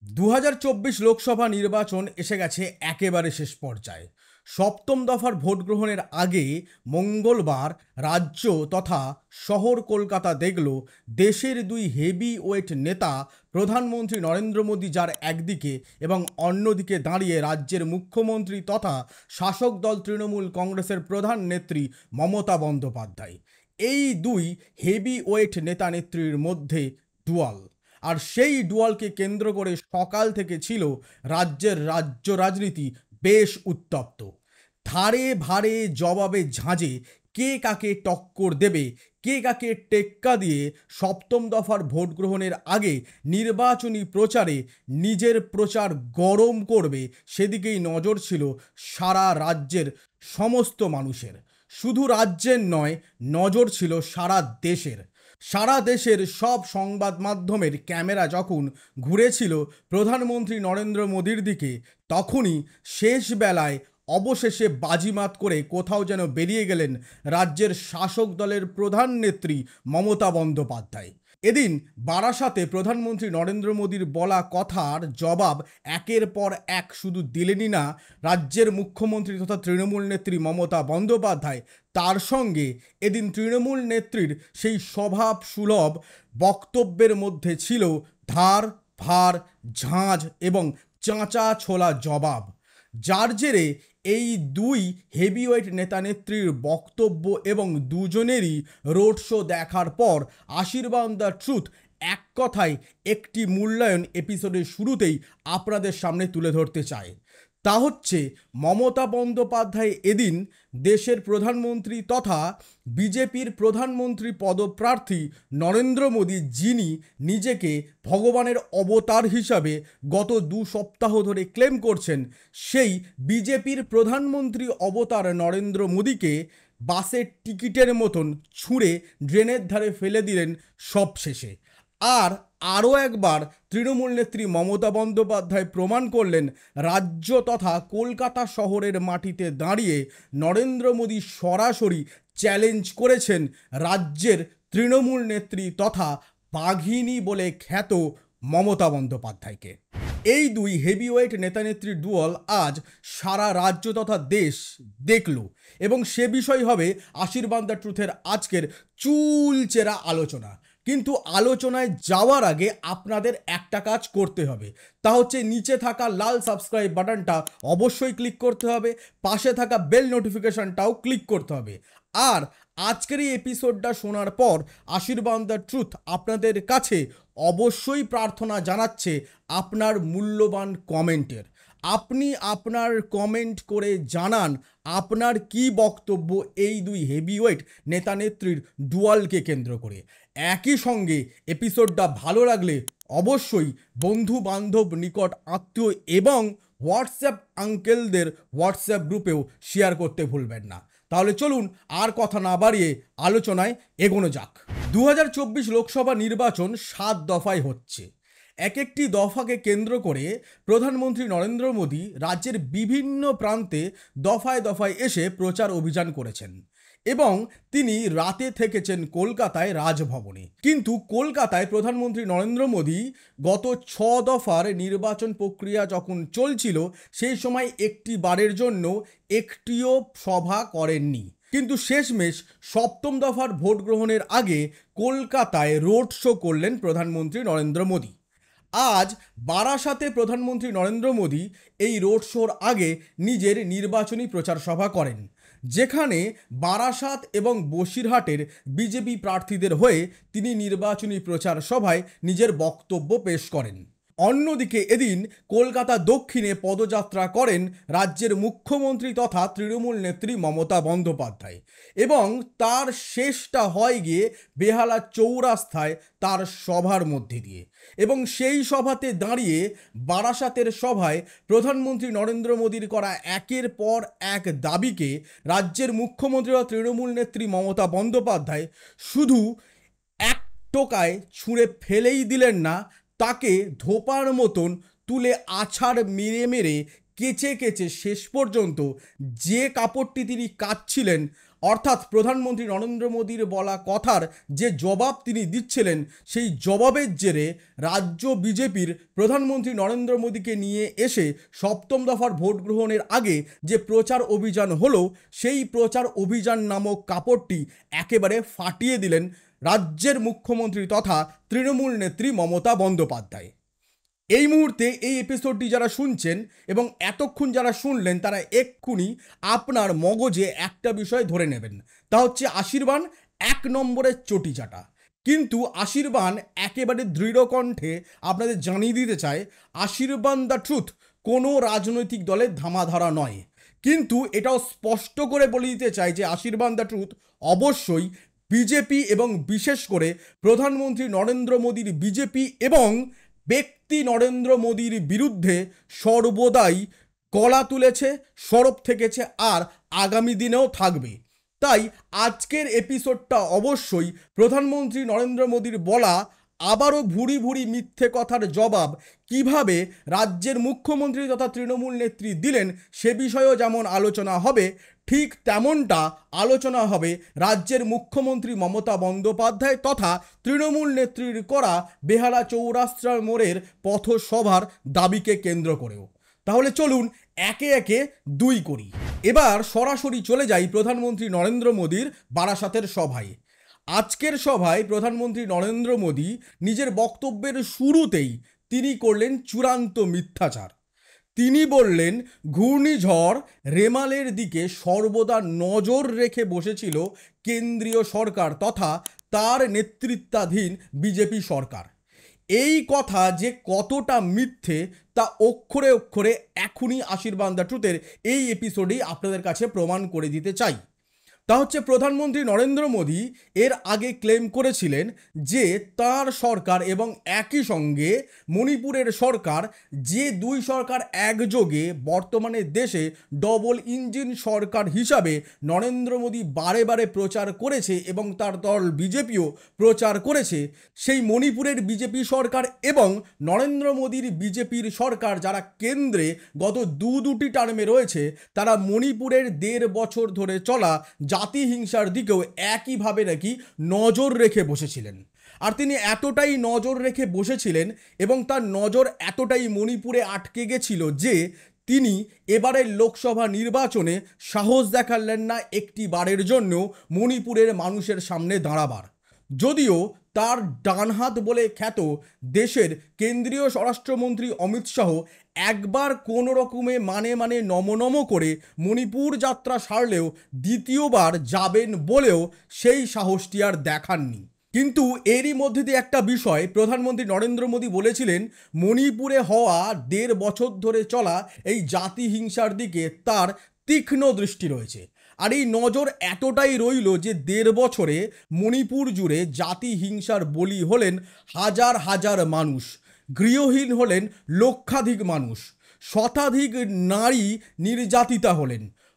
২০২৪ লোকসভা নির্বাচন এসে গেছে একেবারে শেষ পর্যায়ে। সপ্তম দফার ভোট গ্রহণের আগে মঙ্গলবার রাজ্য তথা শহর কলকাতা দেখল দেশের দুই হেভি ওয়েট নেতা, প্রধানমন্ত্রী নরেন্দ্র মোদী যার একদিকে এবং অন্যদিকে দাঁড়িয়ে রাজ্যের মুখ্যমন্ত্রী তথা শাসক দল তৃণমূল কংগ্রেসের প্রধান নেত্রী মমতা বন্দ্যোপাধ্যায়। এই দুই হেভি ওয়েট নেতা নেত্রীর মধ্যে ডুয়াল। আর সেই ডুয়ালকে কেন্দ্র করে সকাল থেকে ছিল রাজ্যের রাজনীতি বেশ উত্তপ্ত। ধারে ভারে জবাবে ঝাঁঝে কে কাকে টক্কর দেবে, কে কাকে টেক্কা দিয়ে সপ্তম দফার ভোট গ্রহণের আগে নির্বাচনী প্রচারে নিজের প্রচার গরম করবে, সেদিকেই নজর ছিল সারা রাজ্যের সমস্ত মানুষের। শুধু রাজ্যের নয়, নজর ছিল সারা দেশের। সারা দেশের সব সংবাদ মাধ্যমের ক্যামেরা যখন ঘুরেছিল প্রধানমন্ত্রী নরেন্দ্র মোদীর দিকে, তখনই শেষ বেলায় অবশেষে বাজিমাত করে কোথাও যেন বেরিয়ে গেলেন রাজ্যের শাসক দলের প্রধান নেত্রী মমতা বন্দ্যোপাধ্যায়। এদিন বারাসাতে প্রধানমন্ত্রী নরেন্দ্র মোদীর বলা কথার জবাব একের পর এক শুধু দিলেনই না রাজ্যের মুখ্যমন্ত্রী তথা তৃণমূল নেত্রী মমতা বন্দ্যোপাধ্যায়, তার সঙ্গে এদিন তৃণমূল নেত্রীর সেই স্বভাব সুলভ বক্তব্যের মধ্যে ছিল ধার ভার ঝাঁঝ এবং চাঁচা ছোলা জবাব, যার জেরে এই দুই হেভিওয়েট নেতানেত্রীর বক্তব্য এবং দুজনেরই রোড শো দেখার পর আশীর্বাদ দ্য ট্রুথ এক কথায় একটি মূল্যায়ন এপিসোডের শুরুতেই আপনাদের সামনে তুলে ধরতে চায়। তা হচ্ছে মমতা বন্দ্যোপাধ্যায় এদিন দেশের প্রধানমন্ত্রী তথা বিজেপির প্রধানমন্ত্রী পদপ্রার্থী নরেন্দ্র মোদী, যিনি নিজেকে ভগবানের অবতার হিসাবে গত 2 সপ্তাহ ধরে ক্লেম করছেন, সেই বিজেপির প্রধানমন্ত্রী অবতার নরেন্দ্র মোদীকে বাসের টিকিটের মতন ছুঁড়ে ড্রেনের ধারে ফেলে দিলেন সবশেষে। আর আরও একবার তৃণমূল নেত্রী মমতা বন্দ্যোপাধ্যায় প্রমাণ করলেন রাজ্য তথা কলকাতা শহরের মাটিতে দাঁড়িয়ে নরেন্দ্র মোদী সরাসরি চ্যালেঞ্জ করেছেন রাজ্যের তৃণমূল নেত্রী তথা বাঘিনী বলে খ্যাত মমতা বন্দ্যোপাধ্যায়কে। এই দুই হেভিওয়েট নেতানেত্রীর ডুয়াল আজ সারা রাজ্য তথা দেশ দেখল, এবং সে বিষয় হবে আশীর্বাদ দ্য ট্রুথের আজকের চুলচেরা আলোচনা। কিন্তু আলোচনায় যাওয়ার আগে আপনাদের একটা কাজ করতে হবে, তা হচ্ছে নিচে থাকা লাল সাবস্ক্রাইব বাটনটা অবশ্যই ক্লিক করতে হবে, পাশে থাকা বেল নোটিফিকেশনটাও ক্লিক করতে হবে। আর আজকের এই এপিসোডটা শোনার পর আশীর্বাদ দ্য ট্রুথ আপনাদের কাছে অবশ্যই প্রার্থনা জানাচ্ছে আপনার মূল্যবান কমেন্টের। আপনি আপনার কমেন্ট করে জানান আপনার কি বক্তব্য এই দুই হেভিওয়েট নেতানেত্রীর ডুয়ালকে কেন্দ্র করে। একই সঙ্গে এপিসোডটা ভালো লাগলে অবশ্যই বন্ধু বান্ধব, নিকট আত্মীয় এবং হোয়াটসঅ্যাপ আঙ্কেলদের হোয়াটসঅ্যাপ গ্রুপেও শেয়ার করতে ভুলবেন না। তাহলে চলুন আর কথা না বাড়িয়ে আলোচনায় এগোনো যাক। ২০২৪ লোকসভা নির্বাচন 7 দফায় হচ্ছে। এক একটি দফাকে কেন্দ্র করে প্রধানমন্ত্রী নরেন্দ্র মোদী রাজ্যের বিভিন্ন প্রান্তে দফায় দফায় এসে প্রচার অভিযান করেছেন এবং তিনি রাতে থেকেছেন কলকাতায় রাজভবনে। কিন্তু কলকাতায় প্রধানমন্ত্রী নরেন্দ্র মোদী গত 6 দফার নির্বাচন প্রক্রিয়া যখন চলছিল, সেই সময় একটি বারের জন্য একটিও সভা করেননি। কিন্তু শেষমেশ সপ্তম দফার ভোট গ্রহণের আগে কলকাতায় রোড শো করলেন প্রধানমন্ত্রী নরেন্দ্র মোদী। আজ বারাসাতে প্রধানমন্ত্রী নরেন্দ্র মোদী এই রোড শোর আগে নিজের নির্বাচনী প্রচার সভা করেন, যেখানে বারাসাত এবং বসিরহাটের বিজেপি প্রার্থীদের হয়ে তিনি নির্বাচনী প্রচার সভায় নিজের বক্তব্য পেশ করেন। অন্যদিকে এদিন কলকাতা দক্ষিণে পদযাত্রা করেন রাজ্যের মুখ্যমন্ত্রী তথা তৃণমূল নেত্রী মমতা বন্দ্যোপাধ্যায়, এবং তার শেষটা হয় গিয়ে বেহালা চৌরাস্তায় তার সভার মধ্যে দিয়ে। এবং সেই সভাতে দাঁড়িয়ে বারাসাতের সভায় প্রধানমন্ত্রী নরেন্দ্র মোদীর করা একের পর এক দাবিকে রাজ্যের মুখ্যমন্ত্রী বা তৃণমূল নেত্রী মমতা বন্দ্যোপাধ্যায় শুধু এক টোকায় ছুঁড়ে ফেলেই দিলেন না, তাকে ধোপার মতন তুলে আছাড় মেরে কেচে শেষ পর্যন্ত যে কাপড়টি তিনি কাচ্ছিলেন অর্থাৎ প্রধানমন্ত্রী নরেন্দ্র মোদীর বলা কথার যে জবাব তিনি দিচ্ছিলেন, সেই জবাবের জেরে রাজ্য বিজেপির প্রধানমন্ত্রী নরেন্দ্র মোদীকে নিয়ে এসে সপ্তম দফার ভোট গ্রহণের আগে যে প্রচার অভিযান হলো, সেই প্রচার অভিযান নামক কাপড়টি একেবারে ফাটিয়ে দিলেন রাজ্যের মুখ্যমন্ত্রী তথা তৃণমূল নেত্রী মমতা বন্দ্যোপাধ্যায়। এই মুহূর্তে এই এপিসোডটি যারা শুনছেন এবং এতক্ষণ যারা শুনলেন, তারা এক্ষুনি আপনার মগজে একটা বিষয় ধরে নেবেন, তা হচ্ছে আশীর্বাদ 1 নম্বরের চটি চাটা। কিন্তু আশীর্বাদ একেবারে দৃঢ় কণ্ঠে আপনাদের জানিয়ে দিতে চায়, আশীর্বাদ দ্য ট্রুথ কোনো রাজনৈতিক দলের ধামাধারা নয়। কিন্তু এটাও স্পষ্ট করে বলে দিতে চায় যে আশীর্বাদ দ্য ট্রুথ অবশ্যই বিজেপি এবং বিশেষ করে প্রধানমন্ত্রী নরেন্দ্র মোদীর বিজেপি এবং ব্যক্তি নরেন্দ্র মোদীর বিরুদ্ধে সর্বদাই গলা তুলেছে, সরব থেকেছে আর আগামী দিনেও থাকবে। তাই আজকের এপিসোডটা অবশ্যই প্রধানমন্ত্রী নরেন্দ্র মোদীর বলা আবারও ভুরি ভুরি মিথ্যে কথার জবাব কিভাবে রাজ্যের মুখ্যমন্ত্রী তথা তৃণমূল নেত্রী দিলেন, সে বিষয়েও যেমন আলোচনা হবে, ঠিক তেমনটা আলোচনা হবে রাজ্যের মুখ্যমন্ত্রী মমতা বন্দ্যোপাধ্যায় তথা তৃণমূল নেত্রীর করা বেহালা চৌরাস্তার মোড়ের পথসভার দাবিকে কেন্দ্র করেও। তাহলে চলুন একে একে 2 করি। এবার সরাসরি চলে যাই প্রধানমন্ত্রী নরেন্দ্র মোদীর বারাসাতের সভায়। আজকের সভায় প্রধানমন্ত্রী নরেন্দ্র মোদী নিজের বক্তব্যের শুরুতেই তিনি করলেন চূড়ান্ত মিথ্যাচার। তিনি বললেন ঘূর্ণিঝড় রেমালের দিকে সর্বদা নজর রেখে বসেছিল কেন্দ্রীয় সরকার তথা তার নেতৃত্বাধীন বিজেপি সরকার। এই কথা যে কতটা মিথ্যে তা অক্ষরে অক্ষরে এখনই আশীর্বাদ দ্য ট্রুথের এই এপিসোডেই আপনাদের কাছে প্রমাণ করে দিতে চাই। তা হচ্ছে প্রধানমন্ত্রী নরেন্দ্র মোদী এর আগে ক্লেম করেছিলেন যে তার সরকার এবং একই সঙ্গে মণিপুরের সরকার, যে 2 সরকার একযোগে বর্তমানে দেশে ডবল ইঞ্জিন সরকার হিসাবে নরেন্দ্র মোদী বারে বারে প্রচার করেছে এবং তার দল বিজেপিও প্রচার করেছে, সেই মণিপুরের বিজেপি সরকার এবং নরেন্দ্র মোদীর বিজেপির সরকার যারা কেন্দ্রে গত দুটি টার্মে রয়েছে, তারা মণিপুরের 1.5 বছর ধরে চলা জাতিহিংসার দিকেও একইভাবে নাকি নজর রেখে বসেছিলেন। আর তিনি এতটাই নজর রেখে বসেছিলেন এবং তার নজর এতটাই মণিপুরে আটকে গেছিল যে তিনি এবারের লোকসভা নির্বাচনে সাহস দেখালেন না একটি বারের জন্য মণিপুরের মানুষের সামনে দাঁড়াবার। যদিও তার ডানহাত বলে খ্যাত দেশের কেন্দ্রীয় স্বরাষ্ট্রমন্ত্রী অমিত শাহ একবার কোনো রকমে মানে নম করে মণিপুর যাত্রা সারলেও দ্বিতীয়বার যাবেন বলেও সেই সাহসটি আর দেখাননি। কিন্তু এরই মধ্যে দিয়ে একটা বিষয় প্রধানমন্ত্রী নরেন্দ্র মোদী বলেছিলেন, মণিপুরে হওয়া 1.5 বছর ধরে চলা এই জাতিহিংসার দিকে তার তীক্ষ্ণ দৃষ্টি রয়েছে। আর এই নজর এতটাই রইল যে 1.5 বছরে মণিপুর জুড়ে জাতিহিংসার বলি হলেন হাজার হাজার মানুষ, গৃহহীন হলেন লক্ষাধিক মানুষ, শতাধিক নারী নির্যাতিতা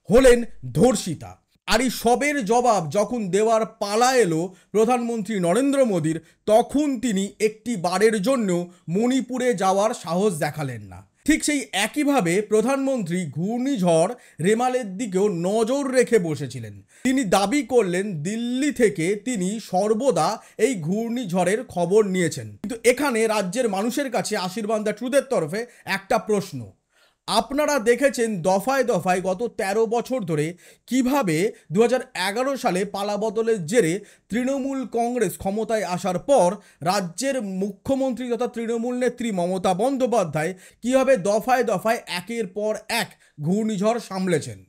হলেন ধর্ষিতা। আর এই সবের জবাব যখন দেওয়ার পালা এলো প্রধানমন্ত্রী নরেন্দ্র মোদীর, তখন তিনি একটি বারের জন্য মণিপুরে যাওয়ার সাহস দেখালেন না। ঠিক সেই একইভাবে প্রধানমন্ত্রী ঘূর্ণিঝড় রেমালের দিকেও নজর রেখে বসেছিলেন। তিনি দাবি করলেন দিল্লি থেকে তিনি সর্বদা এই ঘূর্ণিঝড়ের খবর নিয়েছেন। কিন্তু এখানে রাজ্যের মানুষের কাছে আশীর্বাদ দ্য ট্রুথের তরফে একটা প্রশ্ন। আপনারা দেখেছেন দফায় দফায় গত 13 বছর ধরে কিভাবে 2011 সালে পালাবদলের জেরে তৃণমূল কংগ্রেস ক্ষমতায় আসার পর রাজ্যের মুখ্যমন্ত্রী তথা তৃণমূল নেত্রী মমতা বন্দ্যোপাধ্যায় কিভাবে দফায় দফায় একের পর এক ঘূর্ণিঝড় সামলেছেন।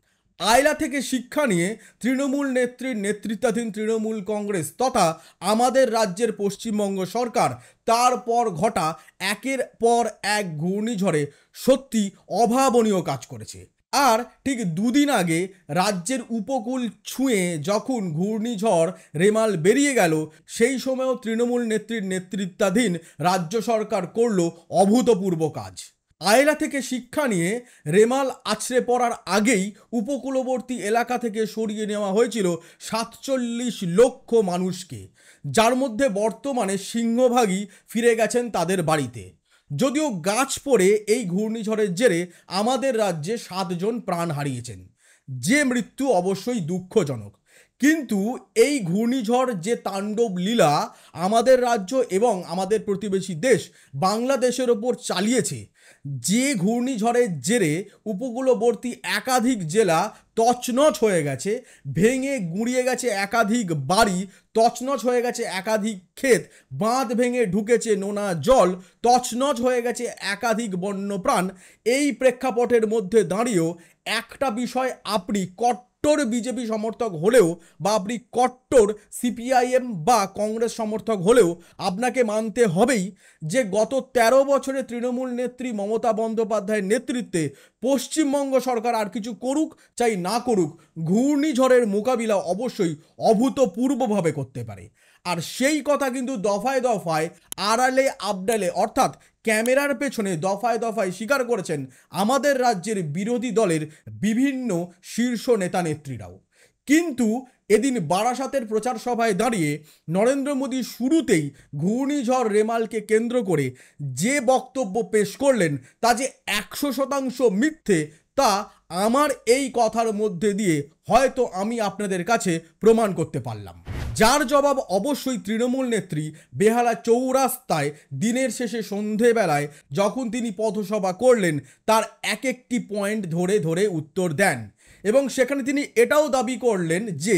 আয়লা থেকে শিক্ষা নিয়ে তৃণমূল নেত্রীর নেতৃত্বাধীন তৃণমূল কংগ্রেস তথা আমাদের রাজ্যের পশ্চিমবঙ্গ সরকার তারপর ঘটা একের পর এক ঘূর্ণিঝড়ে সত্যি অভাবনীয় কাজ করেছে। আর ঠিক 2 দিন আগে রাজ্যের উপকূল ছুঁয়ে যখন ঘূর্ণিঝড় রেমাল বেরিয়ে গেল, সেই সময়ও তৃণমূল নেত্রীর নেতৃত্বাধীন রাজ্য সরকার করল অভূতপূর্ব কাজ। আয়লা থেকে শিক্ষা নিয়ে রেমাল আছড়ে পড়ার আগেই উপকূলবর্তী এলাকা থেকে সরিয়ে নেওয়া হয়েছিল 47 লক্ষ মানুষকে, যার মধ্যে বর্তমানে সিংহভাগই ফিরে গেছেন তাদের বাড়িতে। যদিও গাছ পড়ে এই ঘূর্ণিঝড়ের জেরে আমাদের রাজ্যে 7 জন প্রাণ হারিয়েছেন, যে মৃত্যু অবশ্যই দুঃখজনক। কিন্তু এই ঘূর্ণিঝড় যে তাণ্ডব লীলা আমাদের রাজ্য এবং আমাদের প্রতিবেশী দেশ বাংলাদেশের ওপর চালিয়েছে, যে ঘূর্ণিঝড়ের জেরে উপকূলবর্তী একাধিক জেলা তছনছ হয়ে গেছে, ভেঙে গুঁড়িয়ে গেছে একাধিক বাড়ি, তছনছ হয়ে গেছে একাধিক ক্ষেত, বাঁধ ভেঙে ঢুকেছে নোনা জল, তছনছ হয়ে গেছে একাধিক বন্যপ্রাণ, এই প্রেক্ষাপটের মধ্যে দাঁড়িয়েও একটা বিষয় আপনি কট্টর বিজেপি সমর্থক হলেও বা আপনি কট্টর সিপিআইএম বা কংগ্রেস সমর্থক হলেও আপনাকে মানতে হবেই যে গত ১৩ বছরে তৃণমূল নেত্রী মমতা বন্দ্যোপাধ্যায়ের নেতৃত্বে পশ্চিমবঙ্গ সরকার আর কিছু করুক চাই না করুক, ঘূর্ণিঝড়ের মোকাবিলা অবশ্যই অভূতপূর্বভাবে করতে পারে। আর সেই কথা কিন্তু দফায় দফায় আড়ালে আবডালে অর্থাৎ ক্যামেরার পেছনে দফায় দফায় স্বীকার করেছেন আমাদের রাজ্যের বিরোধী দলের বিভিন্ন শীর্ষ নেতা নেত্রীরাও। কিন্তু এদিন বারাসাতের প্রচার সভায় দাঁড়িয়ে নরেন্দ্র মোদী শুরুতেই ঘূর্ণিঝড় রেমালকে কেন্দ্র করে যে বক্তব্য পেশ করলেন তা যে ১০০% মিথ্যে, তা আমার এই কথার মধ্যে দিয়ে হয়তো আমি আপনাদের কাছে প্রমাণ করতে পারলাম। যার জবাব অবশ্যই তৃণমূল নেত্রী বেহালা চৌরাস্তায় দিনের শেষে সন্ধেবেলায় যখন তিনি পথসভা করলেন তার এক একটি পয়েন্ট ধরে ধরে উত্তর দেন এবং সেখানে তিনি এটাও দাবি করলেন যে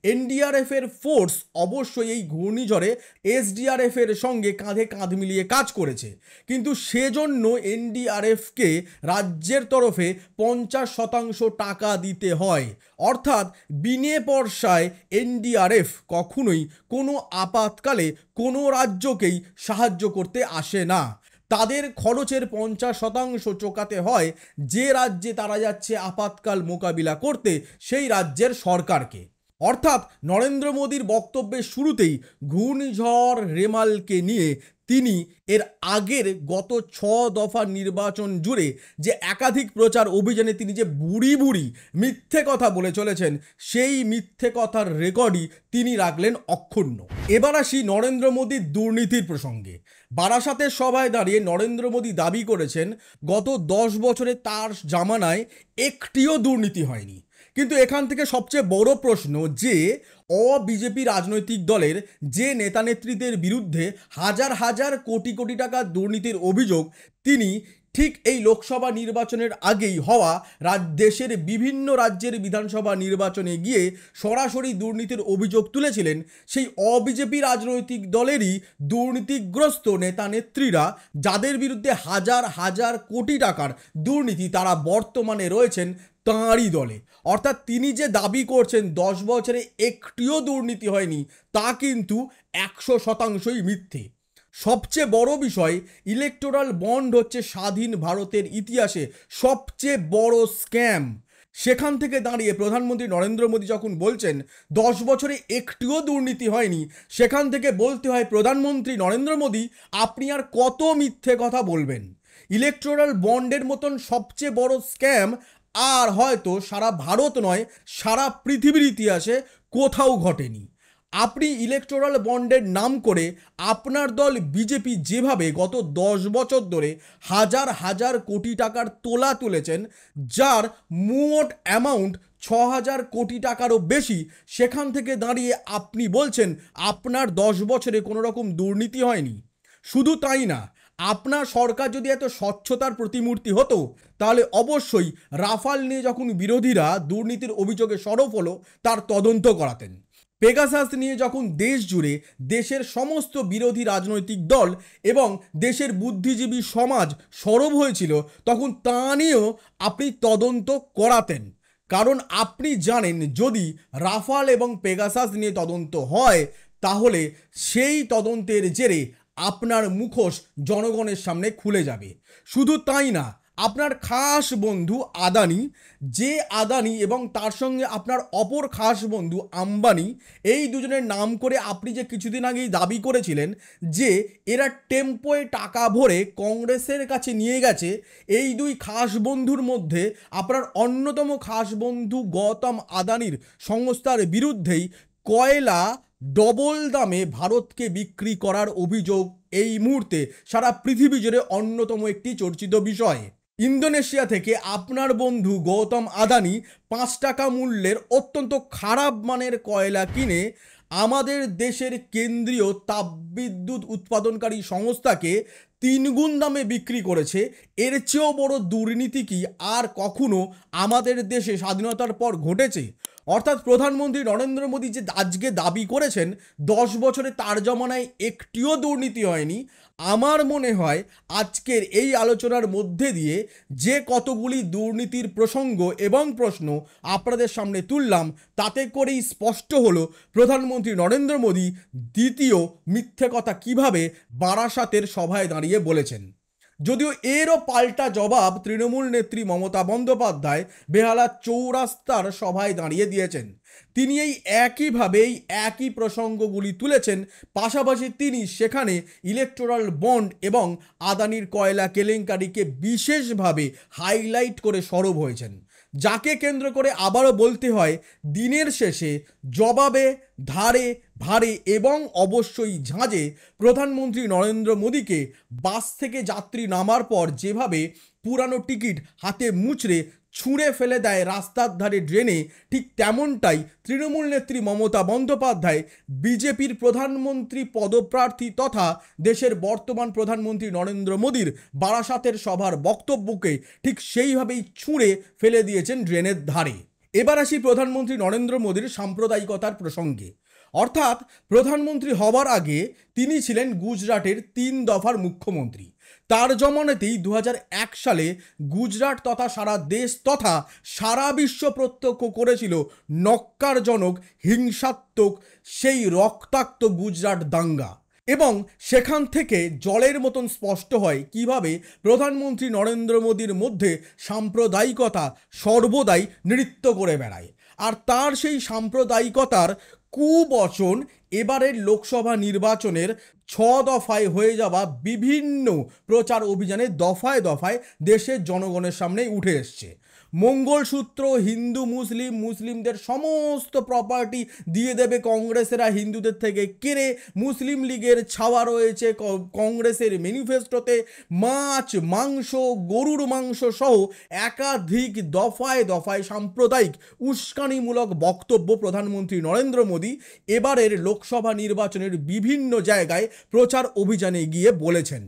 এনডিআরএফের ফোর্স অবশ্যই এই ঘূর্ণিঝড়ে এসডিআরএফের সঙ্গে কাঁধে কাঁধ মিলিয়ে কাজ করেছে, কিন্তু সেজন্য এনডিআরএফকে রাজ্যের তরফে ৫০% টাকা দিতে হয়। অর্থাৎ বিনে পয়সায় এনডিআরএফ কখনোই কোনো আপাতকালে কোনো রাজ্যকেই সাহায্য করতে আসে না। তাদের খরচের ৫০% চোকাতে হয় যে রাজ্যে তারা যাচ্ছে আপাতকাল মোকাবিলা করতে, সেই রাজ্যের সরকারকে। অর্থাৎ নরেন্দ্র মোদীর বক্তব্যের শুরুতেই ঘূর্ণিঝড় রেমালকে নিয়ে তিনি এর আগের গত ৬ দফা নির্বাচন জুড়ে যে একাধিক প্রচার অভিযানে তিনি যে বুড়ি বুড়ি মিথ্যে কথা বলে চলেছেন, সেই মিথ্যে কথার রেকর্ডই তিনি রাখলেন অক্ষুণ্ণ। এবার আসি নরেন্দ্র মোদীর দুর্নীতির প্রসঙ্গে। বারাসাতের সভায় দাঁড়িয়ে নরেন্দ্র মোদী দাবি করেছেন গত ১০ বছরে তার জামানায় একটিও দুর্নীতি হয়নি। কিন্তু এখান থেকে সবচেয়ে বড় প্রশ্ন যে বিজেপি রাজনৈতিক দলের যে নেতা নেত্রীদের বিরুদ্ধে হাজার হাজার কোটি কোটি টাকা দুর্নীতির অভিযোগ তিনি ঠিক এই লোকসভা নির্বাচনের আগেই হওয়া দেশের বিভিন্ন রাজ্যের বিধানসভা নির্বাচনে গিয়ে সরাসরি দুর্নীতির অভিযোগ তুলেছিলেন, সেই বিজেপি রাজনৈতিক দলেরই দুর্নীতিগ্রস্ত নেতা নেত্রীরা যাদের বিরুদ্ধে হাজার হাজার কোটি টাকার দুর্নীতি তারা বর্তমানে রয়েছেন তাঁরই দলে। অর্থাৎ তিনি যে দাবি করছেন ১০ বছরে একটিও দুর্নীতি হয়নি, তা কিন্তু ১০০%ই মিথ্যে। সবচেয়ে বড় বিষয়, ইলেকটোরাল বন্ড হচ্ছে স্বাধীন ভারতের ইতিহাসে সবচেয়ে বড় স্ক্যাম। সেখান থেকে দাঁড়িয়ে প্রধানমন্ত্রী নরেন্দ্র মোদী যখন বলছেন ১০ বছরে একটিও দুর্নীতি হয়নি, সেখান থেকে বলতে হয় প্রধানমন্ত্রী নরেন্দ্র মোদী আপনি আর কত মিথ্যে কথা বলবেন। ইলেকটোরাল বন্ডের মতন সবচেয়ে বড় স্ক্যাম আর হয়তো সারা ভারত নয়, সারা পৃথিবীর ইতিহাসে কোথাও ঘটেনি। আপনি ইলেকটোরাল বন্ডের নাম করে আপনার দল বিজেপি যেভাবে গত ১০ বছর ধরে হাজার হাজার কোটি টাকার তোলা তুলেছেন, যার মোট অ্যামাউন্ট ৬,০০০ কোটি টাকারও বেশি, সেখান থেকে দাঁড়িয়ে আপনি বলছেন আপনার ১০ বছরে কোনো রকম দুর্নীতি হয়নি। শুধু তাই না, আপনার সরকার যদি এত স্বচ্ছতার প্রতিমূর্তি হতো তাহলে অবশ্যই রাফাল নিয়ে যখন বিরোধীরা দুর্নীতির অভিযোগে সরব হলো তার তদন্ত করাতেন। পেগাসাস নিয়ে যখন দেশ জুড়ে দেশের সমস্ত বিরোধী রাজনৈতিক দল এবং দেশের বুদ্ধিজীবী সমাজ সরব হয়েছিল, তখন তা নিয়েও আপনি তদন্ত করাতেন। কারণ আপনি জানেন যদি রাফাল এবং পেগাসাস নিয়ে তদন্ত হয় তাহলে সেই তদন্তের জেরে আপনার মুখোশ জনগণের সামনে খুলে যাবে। শুধু তাই না, আপনার খাস বন্ধু আদানি, যে আদানি এবং তার সঙ্গে আপনার অপর খাস বন্ধু আম্বানি, এই দুজনের নাম করে আপনি যে কিছুদিন আগেই দাবি করেছিলেন যে এরা টেম্পোয় টাকা ভরে কংগ্রেসের কাছে নিয়ে গেছে, এই দুই খাস বন্ধুর মধ্যে আপনার অন্যতম খাস বন্ধু গৌতম আদানির সংস্থার বিরুদ্ধেই কয়লা ডবল দামে ভারতকে বিক্রি করার অভিযোগ এই মুহূর্তে সারা পৃথিবী জুড়ে অন্যতম একটি চর্চিত বিষয়। ইন্দোনেশিয়া থেকে আপনার বন্ধু গৌতম আদানি 5 টাকা মূল্যের অত্যন্ত খারাপ মানের কয়লা কিনে আমাদের দেশের কেন্দ্রীয় তাপবিদ্যুৎ উৎপাদনকারী সংস্থাকে 3 গুণ দামে বিক্রি করেছে। এর চেয়েও বড় দুর্নীতি কি আর কখনো আমাদের দেশে স্বাধীনতার পর ঘটেছে? অর্থাৎ প্রধানমন্ত্রী নরেন্দ্র মোদী যে আজকে দাবি করেছেন 10 বছরে তার জমানায় একটিও দুর্নীতি হয়নি, আমার মনে হয় আজকের এই আলোচনার মধ্যে দিয়ে যে কতগুলি দুর্নীতির প্রসঙ্গ এবং প্রশ্ন আপনাদের সামনে তুললাম, তাতে করেই স্পষ্ট হলো প্রধানমন্ত্রী নরেন্দ্র মোদী দ্বিতীয় মিথ্যে কথা কিভাবে বারাসাতের সভায় দাঁড়িয়ে বলেছেন। যদিও এরও পাল্টা জবাব তৃণমূল নেত্রী মমতা বন্দ্যোপাধ্যায় বেহালা চৌরাস্তার সভায় দাঁড়িয়ে দিয়েছেন। তিনি এই একইভাবেই একই প্রসঙ্গগুলি তুলেছেন, পাশাপাশি তিনি সেখানে ইলেকটোরাল বন্ড এবং আদানির কয়লা কেলেঙ্কারিকে বিশেষভাবে হাইলাইট করে সরব হয়েছেন, যাকে কেন্দ্র করে আবারও বলতে হয় দিনের শেষে জবাবে, ধারে, ভারে এবং অবশ্যই ঝাঁঝে প্রধানমন্ত্রী নরেন্দ্র মোদীকে বাস থেকে যাত্রী নামার পর যেভাবে পুরানো টিকিট হাতে মুচড়ে ছুঁড়ে ফেলে দেয় রাস্তার ধারে ড্রেনে, ঠিক তেমনটাই তৃণমূল নেত্রী মমতা বন্দ্যোপাধ্যায় বিজেপির প্রধানমন্ত্রী পদপ্রার্থী তথা দেশের বর্তমান প্রধানমন্ত্রী নরেন্দ্র মোদীর বারাসাতের সভার বক্তব্যকে ঠিক সেইভাবেই ছুঁড়ে ফেলে দিয়েছেন ড্রেনের ধারে। এবার আসি প্রধানমন্ত্রী নরেন্দ্র মোদীর সাম্প্রদায়িকতার প্রসঙ্গে। অর্থাৎ প্রধানমন্ত্রী হবার আগে তিনি ছিলেন গুজরাটের 3 দফার মুখ্যমন্ত্রী। তার জমানাতেই 2001 সালে গুজরাট তথা সারা দেশ তথা সারা বিশ্ব প্রত্যক্ষ করেছিল নক্কারজনক, হিংসাত্মক সেই রক্তাক্ত গুজরাট দাঙ্গা। এবং সেখান থেকে জলের মতন স্পষ্ট হয় কিভাবে প্রধানমন্ত্রী নরেন্দ্র মোদীর মধ্যে সাম্প্রদায়িকতা সর্বদাই নৃত্য করে বেড়ায়। আর তার সেই সাম্প্রদায়িকতার কুবচন এবারের লোকসভা নির্বাচনের 6 দফায় হয়ে যাওয়া বিভিন্ন প্রচার অভিযানে দফায় দফায় দেশের জনগণের সামনে উঠে এসছে। মঙ্গলসূত্র হিন্দু মুসলিম, মুসলিমদের সমস্ত প্রপার্টি দিয়ে দেবে কংগ্রেসেরা হিন্দুদের থেকে কেড়ে, মুসলিম লীগের ছাওয়া রয়েছে কংগ্রেসের ম্যানিফেস্টোতে, মাছ, মাংস, গরুর মাংস সহ একাধিক দফায় দফায় সাম্প্রদায়িক উস্কানিমূলক বক্তব্য প্রধানমন্ত্রী নরেন্দ্র মোদী এবারের লোকসভা নির্বাচনের বিভিন্ন জায়গায় প্রচার অভিযানে গিয়ে বলেছেন।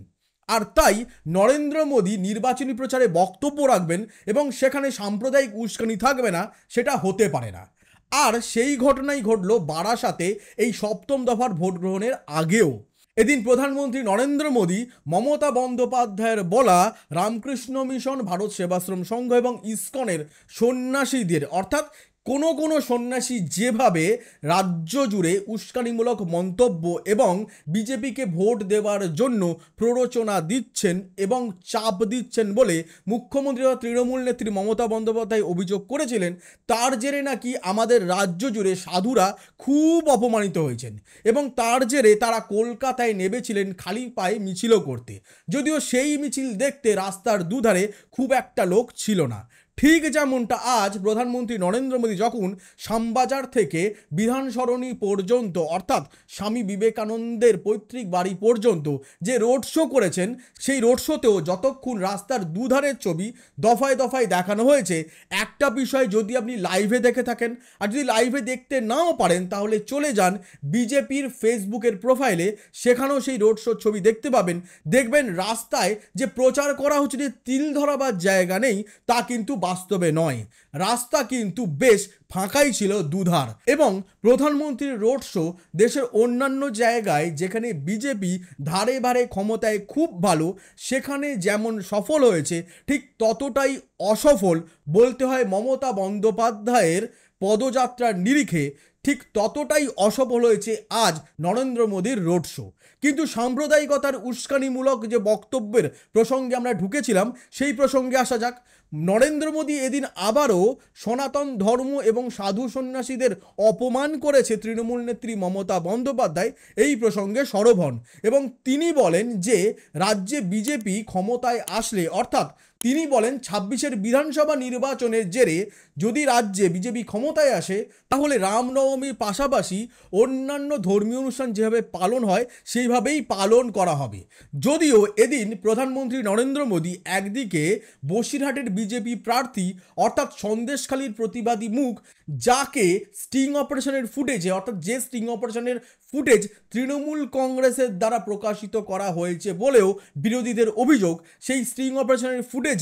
আর তাই নরেন্দ্র মোদী নির্বাচনী প্রচারে বক্তব্য রাখবেন এবং সেখানে সাম্প্রদায়িক উস্কানি থাকবে না, সেটা হতে পারে না। আর সেই ঘটনাই ঘটল বারাসাতে এই 7ম দফার ভোট গ্রহণের আগেও। এদিন প্রধানমন্ত্রী নরেন্দ্র মোদী মমতা বন্দ্যোপাধ্যায়ের বলা রামকৃষ্ণ মিশন, ভারত সেবাশ্রম সংঘ এবং ইসকনের সন্ন্যাসীদের, অর্থাৎ কোনো সন্ন্যাসী যেভাবে রাজ্য জুড়ে উস্কানিমূলক মন্তব্য এবং বিজেপিকে ভোট দেওয়ার জন্য প্ররোচনা দিচ্ছেন এবং চাপ দিচ্ছেন বলে মুখ্যমন্ত্রী বা তৃণমূল নেত্রী মমতা বন্দ্যোপাধ্যায় অভিযোগ করেছিলেন, তার জেরে নাকি আমাদের রাজ্য জুড়ে সাধুরা খুব অপমানিত হয়েছেন এবং তার জেরে তারা কলকাতায় নেমেছিলেন খালি পায়ে মিছিলও করতে, যদিও সেই মিছিল দেখতে রাস্তার দুধারে খুব একটা লোক ছিল না। ঠিক যেমনটা আজ প্রধানমন্ত্রী নরেন্দ্র মোদী যখন শ্যামবাজার থেকে বিধান সরণি পর্যন্ত, অর্থাৎ স্বামী বিবেকানন্দের পৈতৃক বাড়ি পর্যন্ত যে রোড শো করেছেন, সেই রোড শোতেও যতক্ষণ রাস্তার দুধারের ছবি দফায় দফায় দেখানো হয়েছে, একটা বিষয় যদি আপনি লাইভে দেখে থাকেন আর যদি লাইভে দেখতে নাও পারেন তাহলে চলে যান বিজেপির ফেসবুকের প্রোফাইলে, সেখানেও সেই রোড শোর ছবি দেখতে পাবেন। দেখবেন রাস্তায় যে প্রচার করা হচ্ছে যে তিল ধরাবার জায়গা নেই, তা কিন্তু বাস্তবে নয়। রাস্তা কিন্তু বেশ ফাঁকাই ছিল দুধার। এবং প্রধানমন্ত্রীর রোড শো দেশের অন্যান্য জায়গায় যেখানে বিজেপি ধারে ভারে ক্ষমতায় খুব ভালো, সেখানে যেমন সফল হয়েছে ঠিক ততটাই অসফল বলতে হয় মমতা বন্দ্যোপাধ্যায়ের পদযাত্রার নিরিখে, ঠিক ততটাই অসফল হয়েছে আজ নরেন্দ্র মোদীর রোড শো। কিন্তু সাম্প্রদায়িকতার উস্কানিমূলক যে বক্তব্যের প্রসঙ্গে আমরা ঢুকেছিলাম, সেই প্রসঙ্গে আসা যাক। নরেন্দ্র মোদী এদিন আবারও সনাতন ধর্ম এবং সাধু সন্ন্যাসীদের অপমান করেছে তৃণমূল নেত্রী মমতা বন্দ্যোপাধ্যায় এই প্রসঙ্গে সরব হন এবং তিনি বলেন যে রাজ্যে বিজেপি ক্ষমতায় আসলে, অর্থাৎ তিনি বলেন ২৬-এর বিধানসভা নির্বাচনের জেরে যদি রাজ্যে বিজেপি ক্ষমতায় আসে তাহলে রামনবমীর পাশাপাশি অন্যান্য ধর্মীয় অনুষ্ঠান যেভাবে পালন হয় সেইভাবেই পালন করা হবে। যদিও এদিন প্রধানমন্ত্রী নরেন্দ্র মোদী একদিকে বসিরহাটের বিজেপি প্রার্থী অর্থাৎ সন্দেশখালীর প্রতিবাদী মুখ, যাকে স্টিং অপারেশনের ফুটেজে, অর্থাৎ যে স্টিং অপারেশনের ফুটেজ তৃণমূল কংগ্রেসের দ্বারা প্রকাশিত করা হয়েছে বলেও বিরোধীদের অভিযোগ, সেই স্টিং অপারেশনের ফুটেজে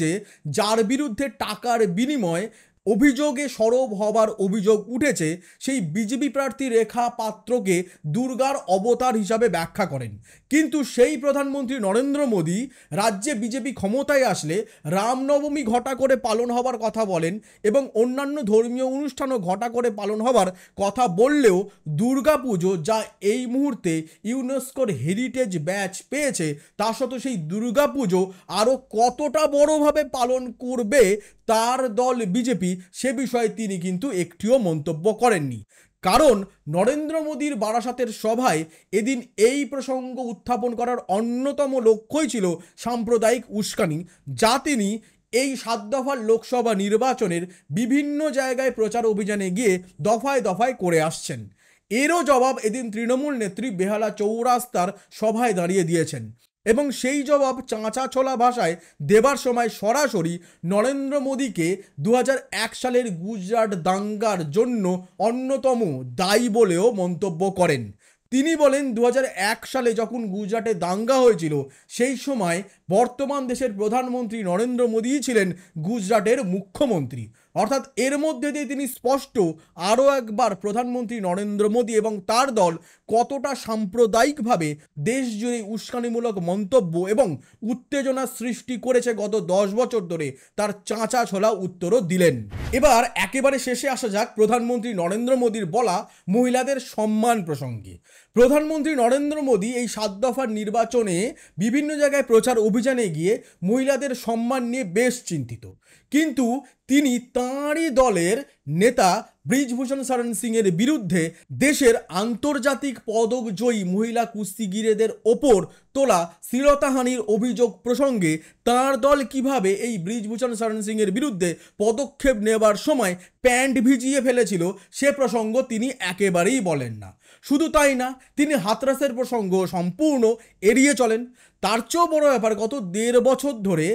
যার বিরুদ্ধে টাকার বিনিময়ে অভিযোগে সরব হবার অভিযোগ উঠেছে সেই বিজেপি প্রার্থী রেখা পাত্রকে দুর্গার অবতার হিসাবে ব্যাখ্যা করেন। কিন্তু সেই প্রধানমন্ত্রী নরেন্দ্র মোদী রাজ্যে বিজেপি ক্ষমতায় আসলে রামনবমী ঘটা করে পালন হবার কথা বলেন এবং অন্যান্য ধর্মীয় অনুষ্ঠানও ঘটা করে পালন হবার কথা বললেও দুর্গাপুজো, যা এই মুহূর্তে ইউনেস্কোর হেরিটেজ ব্যাচ পেয়েছে, তা সত্ত্বেও সেই দুর্গাপুজো আরও কতটা বড়ভাবে পালন করবে তার দল বিজেপি, সে বিষয়ে তিনি কিন্তু একটিও মন্তব্য করেননি। কারণ নরেন্দ্র মোদীর বারাসাতের সভায় এদিন এই প্রসঙ্গ উত্থাপন করার অন্যতম লক্ষ্যই ছিল সাম্প্রদায়িক উস্কানি, যা তিনি এই ৭ দফার লোকসভা নির্বাচনের বিভিন্ন জায়গায় প্রচার অভিযানে গিয়ে দফায় দফায় করে আসছেন। এরও জবাব এদিন তৃণমূল নেত্রী বেহালা চৌরাস্তার সভায় দাঁড়িয়ে দিয়েছেন এবং সেই জবাব চাঁচা ছোলা ভাষায় দেবার সময় সরাসরি নরেন্দ্র মোদীকে ২০০১ সালের গুজরাট দাঙ্গার জন্য অন্যতম দায়ী বলেও মন্তব্য করেন। তিনি বলেন ২০০১ সালে যখন গুজরাটে দাঙ্গা হয়েছিল সেই সময় বর্তমান দেশের প্রধানমন্ত্রী নরেন্দ্র মোদীই ছিলেন গুজরাটের মুখ্যমন্ত্রী। অর্থাৎ এর মধ্যে দিয়ে তিনি স্পষ্ট আরও একবার প্রধানমন্ত্রী নরেন্দ্র মোদী এবং তার দল কতটা সাম্প্রদায়িকভাবে দেশ জুড়ে উস্কানিমূলক মন্তব্য এবং উত্তেজনা সৃষ্টি করেছে গত ১০ বছর ধরে, তার চাঁচা ছোলা উত্তরও দিলেন। এবার একেবারে শেষে আসা যাক প্রধানমন্ত্রী নরেন্দ্র মোদীর বলা মহিলাদের সম্মান প্রসঙ্গে। প্রধানমন্ত্রী নরেন্দ্র মোদী এই ৭ দফার নির্বাচনে বিভিন্ন জায়গায় প্রচার অভিযানে গিয়ে মহিলাদের সম্মান নিয়ে বেশ চিন্তিত, কিন্তু তিনি তাঁরই দলের নেতা ব্রিজভূষণ শরণ সিংয়ের বিরুদ্ধে দেশের আন্তর্জাতিক পদক জয়ী মহিলা কুস্তিগিরেদের ওপর তোলা শ্লীলতাহানির অভিযোগ প্রসঙ্গে তাঁর দল কিভাবে এই ব্রিজভূষণ শরণ সিংয়ের বিরুদ্ধে পদক্ষেপ নেবার সময় প্যান্ট ভিজিয়ে ফেলেছিল সে প্রসঙ্গ তিনি একেবারেই বলেন না। শুধু তাই না, তিনি হাতরাসের প্রসঙ্গ সম্পূর্ণ এড়িয়ে চলেন। তার চেয়েও বড় ব্যাপার, গত ১.৫ বছর ধরে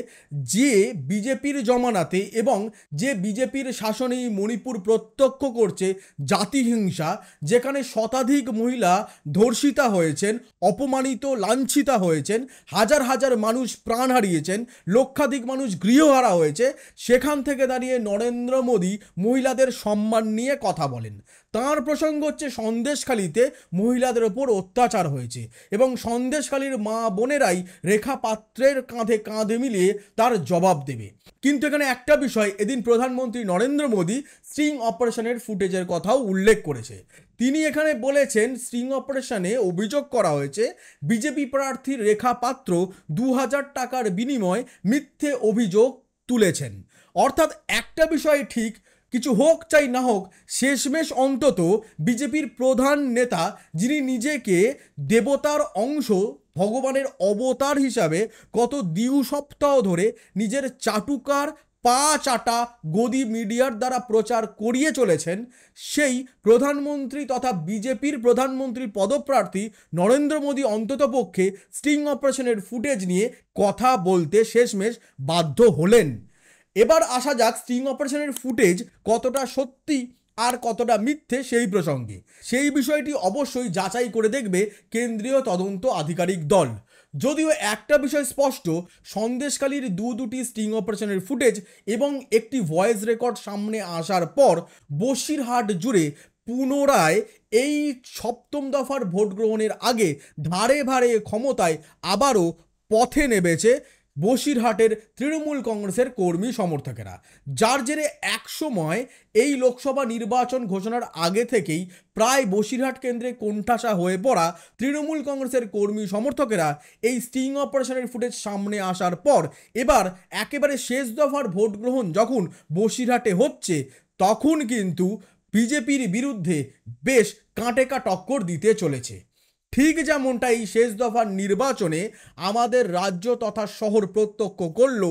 যে বিজেপির জমানাতে এবং যে বিজেপির শাসনেই মণিপুর প্রত্যক্ষ করছে জাতিহিংসা, যেখানে শতাধিক মহিলা ধর্ষিতা হয়েছেন, অপমানিত লাঞ্ছিতা হয়েছেন, হাজার হাজার মানুষ প্রাণ হারিয়েছেন, লক্ষাধিক মানুষ গৃহহারা হয়েছে, সেখান থেকে দাঁড়িয়ে নরেন্দ্র মোদী মহিলাদের সম্মান নিয়ে কথা বলেন। তাঁর প্রসঙ্গ হচ্ছে সন্দেশখালীতে মহিলাদের ওপর অত্যাচার হয়েছে এবং সন্দেশখালীর মা বোনেরাই রেখা পাত্রের কাঁধে কাঁধে মিলিয়ে তার জবাব দেবে। কিন্তু এখানে একটা বিষয় এদিন প্রধানমন্ত্রী নরেন্দ্র মোদী স্টিং অপারেশনের ফুটেজের কথাও উল্লেখ করেছে। তিনি এখানে বলেছেন স্টিং অপারেশনে অভিযোগ করা হয়েছে বিজেপি প্রার্থী রেখা পাত্র ২০০০ টাকার বিনিময়ে মিথ্যে অভিযোগ তুলেছেন। অর্থাৎ একটা বিষয় ঠিক, কিছু হোক চাই না হোক, শেষমেশ অন্তত বিজেপির প্রধান নেতা, যিনি নিজেকে দেবতার অংশ, ভগবানের অবতার হিসাবে গত ২ সপ্তাহ ধরে নিজের চাটুকার পা চাটা গদি মিডিয়ার দ্বারা প্রচার করিয়ে চলেছেন, সেই প্রধানমন্ত্রী তথা বিজেপির প্রধানমন্ত্রী পদপ্রার্থী নরেন্দ্র মোদী অন্ততপক্ষে স্টিং অপারেশনের ফুটেজ নিয়ে কথা বলতে শেষমেশ বাধ্য হলেন। এবার আসা যাক স্টিং অপারেশনের ফুটেজ কতটা সত্যি আর কতটা মিথ্যে সেই প্রসঙ্গে। সেই বিষয়টি অবশ্যই যাচাই করে দেখবে কেন্দ্রীয় তদন্ত আধিকারিক দল। যদিও একটা বিষয় স্পষ্ট, সন্দেশখালীর দুটি স্টিং অপারেশনের ফুটেজ এবং একটি ভয়েস রেকর্ড সামনে আসার পর বসিরহাট জুড়ে পুনরায় এই ৭ম দফার ভোট গ্রহণের আগে ধারে ভারে ক্ষমতায় আবারও পথে নেমেছে বসিরহাটের তৃণমূল কংগ্রেসের কর্মী সমর্থকেরা, যার জেরে একসময় এই লোকসভা নির্বাচন ঘোষণার আগে থেকেই প্রায় বসিরহাট কেন্দ্রে কোণঠাসা হয়ে পড়া তৃণমূল কংগ্রেসের কর্মী সমর্থকেরা এই স্টিং অপারেশনের ফুটেজ সামনে আসার পর এবার একেবারে শেষ দফার ভোট গ্রহণ যখন বসিরহাটে হচ্ছে, তখন কিন্তু বিজেপির বিরুদ্ধে বেশ কাঁটেকা টক্কর দিতে চলেছে। ঠিক যেমনটা এই শেষ দফার নির্বাচনে আমাদের রাজ্য তথা শহর প্রত্যক্ষ করল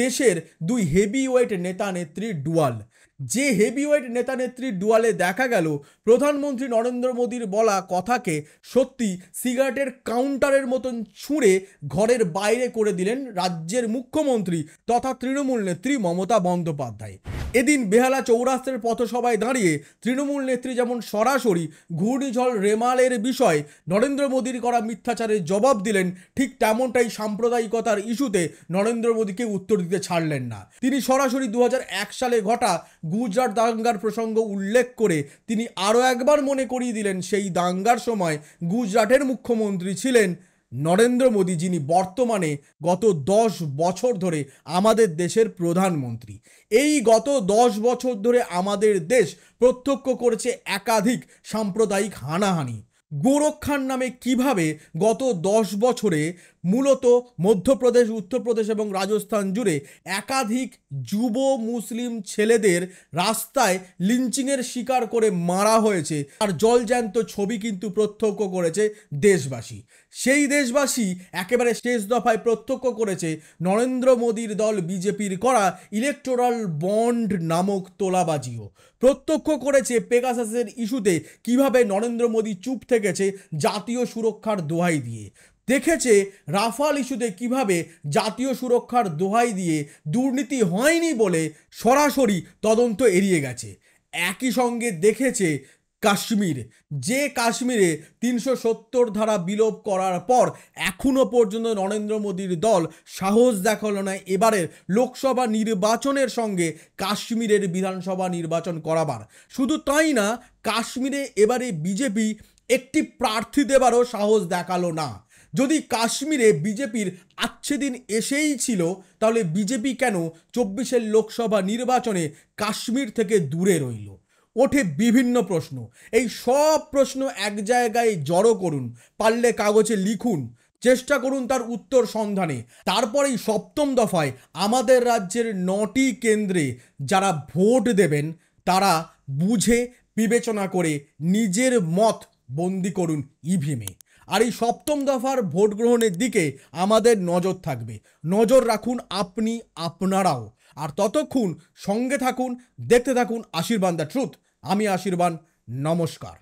দেশের দুই হেভিওয়েট নেতা নেত্রীর ডুয়াল। যে হেভিওয়েট নেতা নেত্রীর ডুয়ালে দেখা গেল প্রধানমন্ত্রী নরেন্দ্র মোদীর বলা কথাকে সত্যি সিগারেটের কাউন্টারের মতন ছুঁড়ে ঘরের বাইরে করে দিলেন রাজ্যের মুখ্যমন্ত্রী তথা তৃণমূল নেত্রী মমতা বন্দ্যোপাধ্যায়। এদিন বেহালা চৌরাস্তার পথসভায় দাঁড়িয়ে তৃণমূল নেত্রী যেমন সরাসরি ঘূর্ণিঝড় রেমালের বিষয় নরেন্দ্র মোদীর করা মিথ্যাচারের জবাব দিলেন, ঠিক তেমনটাই সাম্প্রদায়িকতার ইস্যুতে নরেন্দ্র মোদীকে উত্তর দিতে ছাড়লেন না। তিনি সরাসরি 2001 সালে ঘটা গুজরাট দাঙ্গার প্রসঙ্গ উল্লেখ করে তিনি আরও একবার মনে করিয়ে দিলেন সেই দাঙ্গার সময় গুজরাটের মুখ্যমন্ত্রী ছিলেন নরেন্দ্র মোদী, যিনি বর্তমানে গত 10 বছর ধরে আমাদের দেশের প্রধানমন্ত্রী। এই গত 10 বছর ধরে আমাদের দেশ প্রত্যক্ষ করেছে একাধিক সাম্প্রদায়িক হানাহানি। গোরক্ষার নামে কিভাবে গত 10 বছরে মূলত মধ্যপ্রদেশ, উত্তরপ্রদেশ এবং রাজস্থান জুড়ে একাধিক যুব মুসলিম ছেলেদের রাস্তায় লিঞ্চিংয়ের শিকার করে মারা হয়েছে, আর জলজ্যান্ত ছবি কিন্তু প্রত্যক্ষ করেছে দেশবাসী। সেই দেশবাসী একেবারে শেষ দফায় প্রত্যক্ষ করেছে নরেন্দ্র মোদীর দল বিজেপির করা ইলেকটোরাল বন্ড নামক তোলাবাজিও। প্রত্যক্ষ করেছে পেগাসাসের ইস্যুতে কিভাবে নরেন্দ্র মোদী চুপ থেকেছে জাতীয় সুরক্ষার দোহাই দিয়ে। দেখেছে রাফাল ইস্যুতে কিভাবে জাতীয় সুরক্ষার দোহাই দিয়ে দুর্নীতি হয়নি বলে সরাসরি তদন্ত এড়িয়ে গেছে। একই সঙ্গে দেখেছে কাশ্মীর, যে কাশ্মীরে 370 ধারা বিলোপ করার পর এখনো পর্যন্ত নরেন্দ্র মোদীর দল সাহস দেখালো না এবারের লোকসভা নির্বাচনের সঙ্গে কাশ্মীরের বিধানসভা নির্বাচন করাবার। শুধু তাই না, কাশ্মীরে এবারে বিজেপি একটি প্রার্থী দেবারও সাহস দেখালো না। যদি কাশ্মীরে বিজেপির আচ্ছে দিন এসেই ছিল, তাহলে বিজেপি কেন 24-এর লোকসভা নির্বাচনে কাশ্মীর থেকে দূরে রইল? ওঠে বিভিন্ন প্রশ্ন। এই সব প্রশ্ন এক জায়গায় জড়ো করুন, পারলে কাগজে লিখুন, চেষ্টা করুন তার উত্তর সন্ধানে। তারপরেই সপ্তম দফায় আমাদের রাজ্যের 9টি কেন্দ্রে যারা ভোট দেবেন তারা বুঝে বিবেচনা করে নিজের মত বন্দি করুন ইভিএমে। আর এই সপ্তম দফার ভোট গ্রহণের দিকে আমাদের নজর থাকবে। নজর রাখুন আপনি, আপনারাও। আর ততক্ষণ সঙ্গে থাকুন, দেখতে থাকুন আশীর্বাদ দ্য ট্রুথ। আমি আশীর্বাদ, নমস্কার।